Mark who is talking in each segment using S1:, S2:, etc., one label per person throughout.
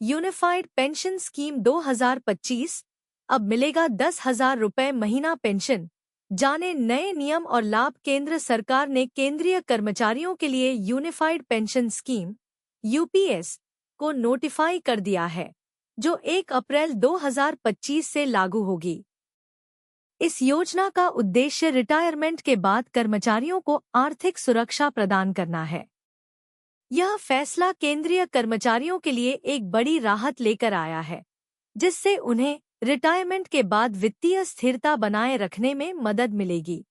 S1: Unified pension scheme 2025, अब मिलेगा 10,000 रुपये महीना पेंशन। जाने नए नियम और लाभ। केंद्र सरकार ने केंद्रीय कर्मचारियों के लिए यूनिफाइड पेंशन स्कीम यूपीएस को नोटिफाई कर दिया है, जो 1 अप्रैल 2025 से लागू होगी। इस योजना का उद्देश्य रिटायरमेंट के बाद कर्मचारियों को आर्थिक सुरक्षा प्रदान करना है। यह फैसला केंद्रीय कर्मचारियों के लिए एक बड़ी राहत लेकर आया है, जिससे उन्हें रिटायरमेंट के बाद वित्तीय स्थिरता बनाए रखने में मदद मिलेगी।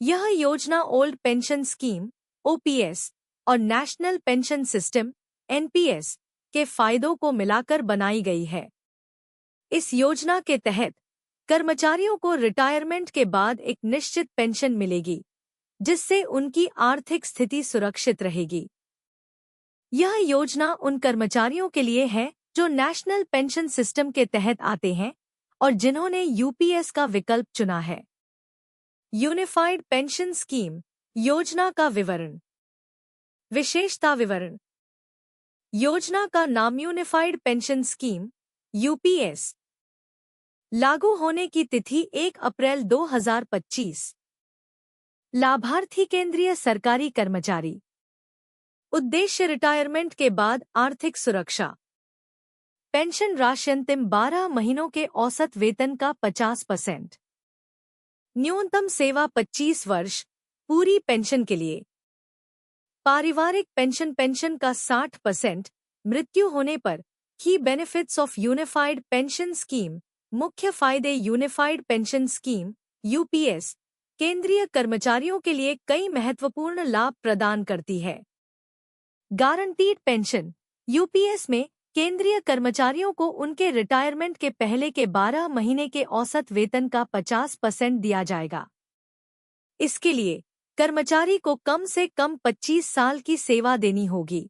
S1: यह योजना ओल्ड पेंशन स्कीम ओपीएस और नेशनल पेंशन सिस्टम एनपीएस के फायदों को मिलाकर बनाई गई है। इस योजना के तहत कर्मचारियों को रिटायरमेंट के बाद एक निश्चित पेंशन मिलेगी, जिससे उनकी आर्थिक स्थिति सुरक्षित रहेगी। यह योजना उन कर्मचारियों के लिए है जो नेशनल पेंशन सिस्टम के तहत आते हैं और जिन्होंने यूपीएस का विकल्प चुना है। यूनिफाइड पेंशन स्कीम योजना का विवरण। विशेषता विवरण। योजना का नाम यूनिफाइड पेंशन स्कीम यूपीएस। लागू होने की तिथि 1 अप्रैल 2025। लाभार्थी केंद्रीय सरकारी कर्मचारी। उद्देश्य रिटायरमेंट के बाद आर्थिक सुरक्षा। पेंशन राशि अंतिम 12 महीनों के औसत वेतन का 50%। न्यूनतम सेवा 25 वर्ष पूरी पेंशन के लिए। पारिवारिक पेंशन पेंशन का 60%। मृत्यु होने पर key benefits of unified pension scheme. मुख्य फायदे। यूनिफाइड पेंशन स्कीम यूपीएस केंद्रीय कर्मचारियों के लिए कई महत्वपूर्ण लाभ प्रदान करती है। Guaranteed pension. यूपीएस में केंद्रीय कर्मचारियों को उनके रिटायरमेंट के पहले के 12 महीने के औसत वेतन का 50% दिया जाएगा। इसके लिए कर्मचारी को कम से कम 25 साल की सेवा देनी होगी।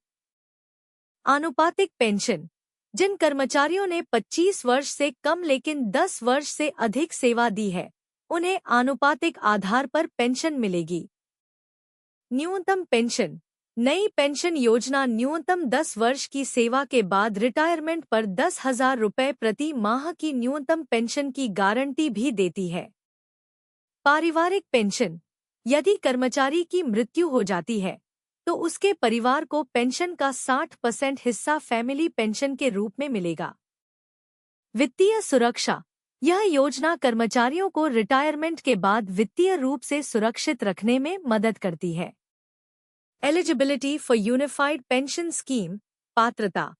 S1: आनुपातिक पेंशन। जिन कर्मचारियों ने 25 वर्ष से कम लेकिन 10 वर्ष से अधिक सेवा दी है, उन्हें आनुपातिक आधार पर पेंशन मिलेगी। न्यूनतम पेंशन। नई पेंशन योजना न्यूनतम 10 वर्ष की सेवा के बाद रिटायरमेंट पर 10,000 रुपये प्रति माह की न्यूनतम पेंशन की गारंटी भी देती है। पारिवारिक पेंशन। यदि कर्मचारी की मृत्यु हो जाती है तो उसके परिवार को पेंशन का 60% हिस्सा फैमिली पेंशन के रूप में मिलेगा। वित्तीय सुरक्षा। यह योजना कर्मचारियों को रिटायरमेंट के बाद वित्तीय रूप से सुरक्षित रखने में मदद करती है। Eligibility for unified pension scheme. पात्रता।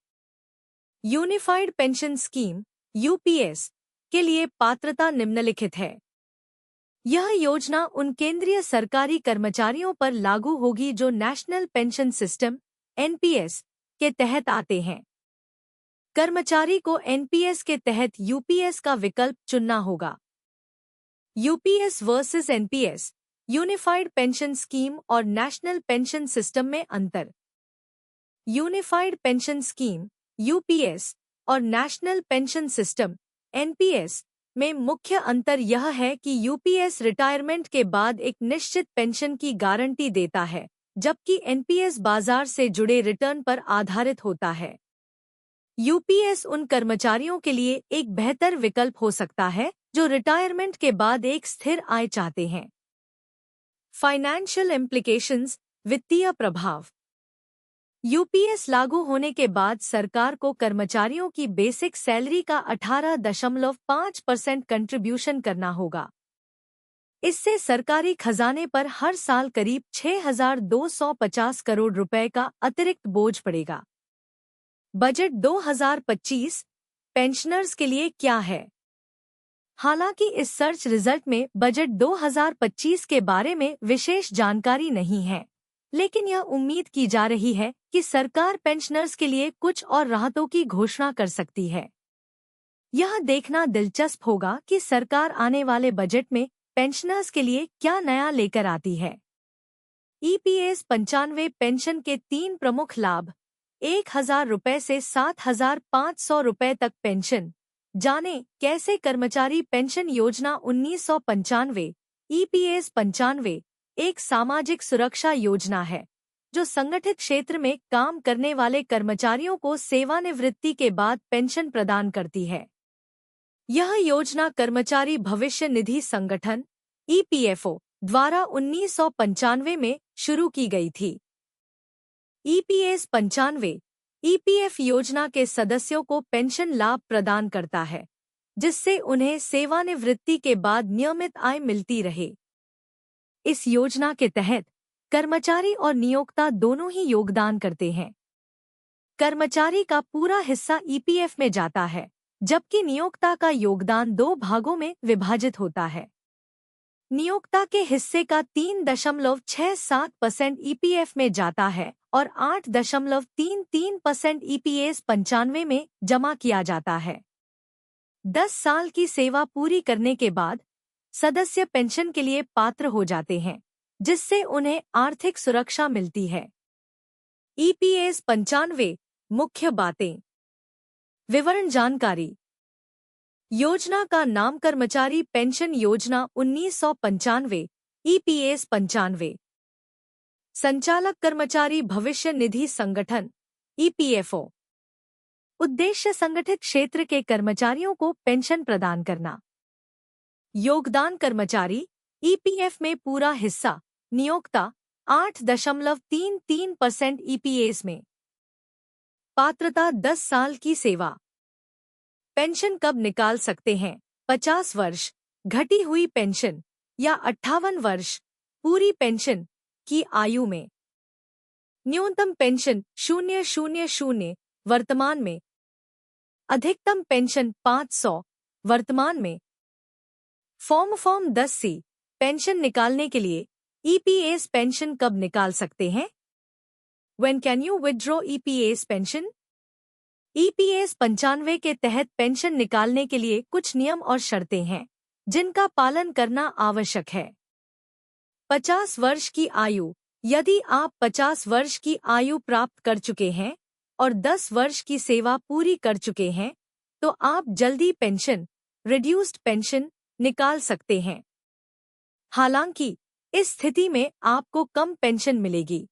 S1: यूनिफाइड पेंशन स्कीम यूपीएस के लिए पात्रता निम्नलिखित है। यह योजना उन केंद्रीय सरकारी कर्मचारियों पर लागू होगी जो नेशनल पेंशन सिस्टम एनपीएस के तहत आते हैं। कर्मचारी को एनपीएस के तहत यूपीएस का विकल्प चुनना होगा। UPS versus NPS, unified pension scheme और नेशनल पेंशन सिस्टम में अंतर। यूनिफाइड पेंशन स्कीम यूपीएस और नेशनल पेंशन सिस्टम एनपीएस में मुख्य अंतर यह है कि यूपीएस रिटायरमेंट के बाद एक निश्चित पेंशन की गारंटी देता है, जबकि एनपीएस बाजार से जुड़े रिटर्न पर आधारित होता है। यूपीएस उन कर्मचारियों के लिए एक बेहतर विकल्प हो सकता है जो रिटायरमेंट के बाद एक स्थिर आय चाहते हैं। फाइनेंशियल इम्प्लीकेशंस, वित्तीय प्रभाव। यूपीएस लागू होने के बाद सरकार को कर्मचारियों की बेसिक सैलरी का 18.5% कंट्रीब्यूशन करना होगा। इससे सरकारी खजाने पर हर साल करीब 6,250 करोड़ रुपए का अतिरिक्त बोझ पड़ेगा। बजट 2025 पेंशनर्स के लिए क्या है? हालांकि इस सर्च रिजल्ट में बजट 2025 के बारे में विशेष जानकारी नहीं है, लेकिन यह उम्मीद की जा रही है कि सरकार पेंशनर्स के लिए कुछ और राहतों की घोषणा कर सकती है। यह देखना दिलचस्प होगा कि सरकार आने वाले बजट में पेंशनर्स के लिए क्या नया लेकर आती है। ईपीएस 95 पेंशन के 3 प्रमुख लाभ। 1,000 रुपये से 7,500 रुपये तक पेंशन। जाने कैसे कर्मचारी पेंशन योजना 1995 ईपीएस 95 एक सामाजिक सुरक्षा योजना है जो संगठित क्षेत्र में काम करने वाले कर्मचारियों को सेवानिवृत्ति के बाद पेंशन प्रदान करती है। यह योजना कर्मचारी भविष्य निधि संगठन (ईपीएफओ) द्वारा 1995 में शुरू की गई थी। ईपीएस 95 ईपीएफ योजना के सदस्यों को पेंशन लाभ प्रदान करता है, जिससे उन्हें सेवानिवृत्ति के बाद नियमित आय मिलती रहे। इस योजना के तहत कर्मचारी और नियोक्ता दोनों ही योगदान करते हैं। कर्मचारी का पूरा हिस्सा ईपीएफ में जाता है, जबकि नियोक्ता का योगदान 2 भागों में विभाजित होता है। नियोक्ता के हिस्से का 3.67% ईपीएफ में जाता है और 8.33% ईपीएस 95 में जमा किया जाता है। 10 साल की सेवा पूरी करने के बाद सदस्य पेंशन के लिए पात्र हो जाते हैं, जिससे उन्हें आर्थिक सुरक्षा मिलती है। ईपीएस 95 मुख्य बातें। विवरण जानकारी। योजना का नाम कर्मचारी पेंशन योजना 1995 ईपीएस 95। संचालक कर्मचारी भविष्य निधि संगठन ईपीएफओ। उद्देश्य संगठित क्षेत्र के कर्मचारियों को पेंशन प्रदान करना। योगदान कर्मचारी ईपीएफ में पूरा हिस्सा, नियोक्ता 8.33% ईपीएस में। पात्रता 10 साल की सेवा। पेंशन कब निकाल सकते हैं? 50 वर्ष घटी हुई पेंशन या 58 वर्ष पूरी पेंशन की आयु में। न्यूनतम पेंशन 000 वर्तमान में। अधिकतम पेंशन 500 वर्तमान में। फॉर्म 10C पेंशन निकालने के लिए ईपीएस पेंशन कब निकाल सकते हैं? When can you withdraw EPS pension? EPS 95 के तहत पेंशन निकालने के लिए कुछ नियम और शर्तें हैं, जिनका पालन करना आवश्यक है। 50 वर्ष की आयु। यदि आप 50 वर्ष की आयु प्राप्त कर चुके हैं और 10 वर्ष की सेवा पूरी कर चुके हैं, तो आप जल्दी पेंशन, रिड्यूस्ड पेंशन निकाल सकते हैं। हालांकि इस स्थिति में आपको कम पेंशन मिलेगी।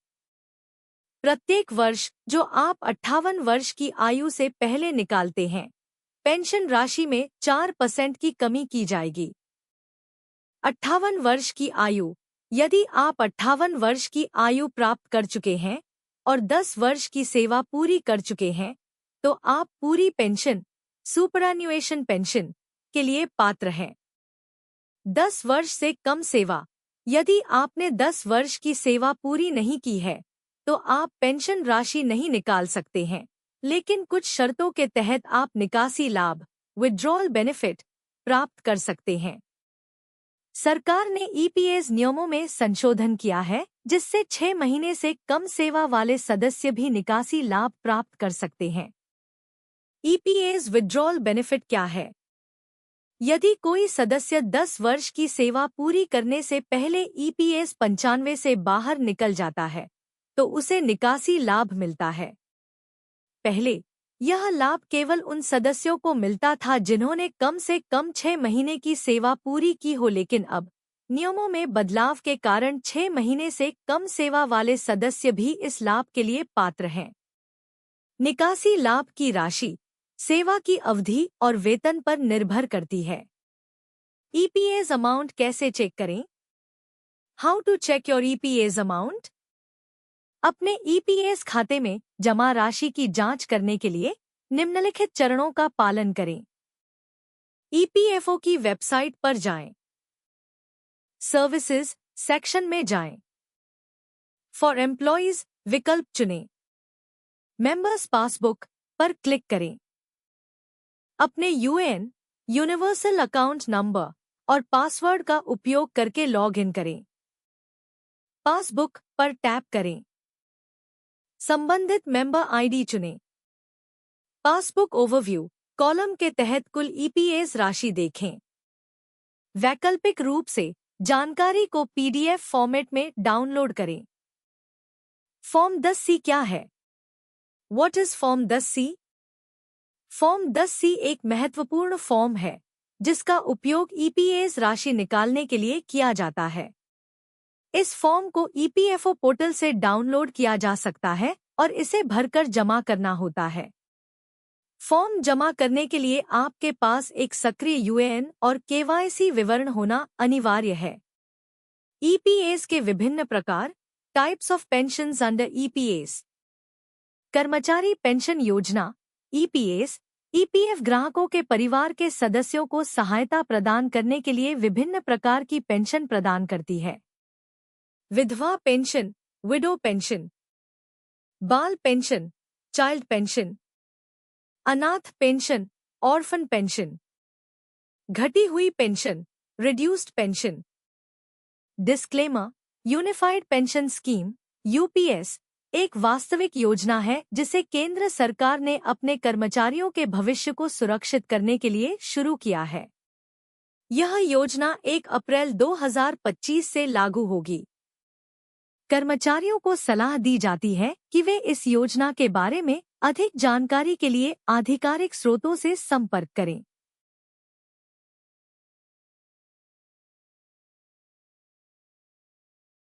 S1: प्रत्येक वर्ष जो आप 58 वर्ष की आयु से पहले निकालते हैं, पेंशन राशि में 4% की कमी की जाएगी। 58 वर्ष की आयु। यदि आप 58 वर्ष की आयु प्राप्त कर चुके हैं और 10 वर्ष की सेवा पूरी कर चुके हैं, तो आप पूरी पेंशन, सुपरएन्युएशन पेंशन के लिए पात्र हैं। 10 वर्ष से कम सेवा। यदि आपने 10 वर्ष की सेवा पूरी नहीं की है, तो आप पेंशन राशि नहीं निकाल सकते हैं, लेकिन कुछ शर्तों के तहत आप निकासी लाभ, विड्रॉल बेनिफिट प्राप्त कर सकते हैं। सरकार ने ईपीएस नियमों में संशोधन किया है, जिससे 6 महीने से कम सेवा वाले सदस्य भी निकासी लाभ प्राप्त कर सकते हैं। ईपीएस विड्रॉल बेनिफिट क्या है? यदि कोई सदस्य 10 वर्ष की सेवा पूरी करने से पहले ईपीएस 95 से बाहर निकल जाता है, तो उसे निकासी लाभ मिलता है। पहले यह लाभ केवल उन सदस्यों को मिलता था जिन्होंने कम से कम 6 महीने की सेवा पूरी की हो, लेकिन अब नियमों में बदलाव के कारण 6 महीने से कम सेवा वाले सदस्य भी इस लाभ के लिए पात्र हैं। निकासी लाभ की राशि सेवा की अवधि और वेतन पर निर्भर करती है। ईपीएस अमाउंट कैसे चेक करें? How to check your EPS amount? अपने ईपीएस खाते में जमा राशि की जांच करने के लिए निम्नलिखित चरणों का पालन करें। ईपीएफओ की वेबसाइट पर जाएं। सर्विसेज सेक्शन में जाएं। फॉर एम्प्लॉइज विकल्प चुनें। मेंबर्स पासबुक पर क्लिक करें। अपने यूएएन, यूनिवर्सल अकाउंट नंबर और पासवर्ड का उपयोग करके लॉग इन करें। पासबुक पर टैप करें। संबंधित मेंबर आईडी चुनें। पासबुक ओवरव्यू कॉलम के तहत कुल ईपीएस राशि देखें। वैकल्पिक रूप से जानकारी को पीडीएफ फॉर्मेट में डाउनलोड करें। फॉर्म 10C क्या है? What is form 10C? Form 10C एक महत्वपूर्ण फॉर्म है, जिसका उपयोग ईपीएस राशि निकालने के लिए किया जाता है। इस फॉर्म को ईपीएफओ पोर्टल से डाउनलोड किया जा सकता है और इसे भरकर जमा करना होता है। फॉर्म जमा करने के लिए आपके पास एक सक्रिय यूएएन और केवाईसी विवरण होना अनिवार्य है। ईपीएस के विभिन्न प्रकार, types of pensions under EPS. कर्मचारी पेंशन योजना ईपीएस, ईपीएफ ग्राहकों के परिवार के सदस्यों को सहायता प्रदान करने के लिए विभिन्न प्रकार की पेंशन प्रदान करती है। विधवा पेंशन, विडो पेंशन, बाल पेंशन, चाइल्ड पेंशन, अनाथ पेंशन, ऑर्फन पेंशन, घटी हुई pension, reduced pension. Disclaimer, unified pension scheme UPS एक वास्तविक योजना है जिसे केंद्र सरकार ने अपने कर्मचारियों के भविष्य को सुरक्षित करने के लिए शुरू किया है। यह योजना 1 अप्रैल 2025 से लागू होगी। कर्मचारियों को सलाह दी जाती है कि वे इस योजना के बारे में अधिक जानकारी के लिए आधिकारिक स्रोतों से संपर्क करें।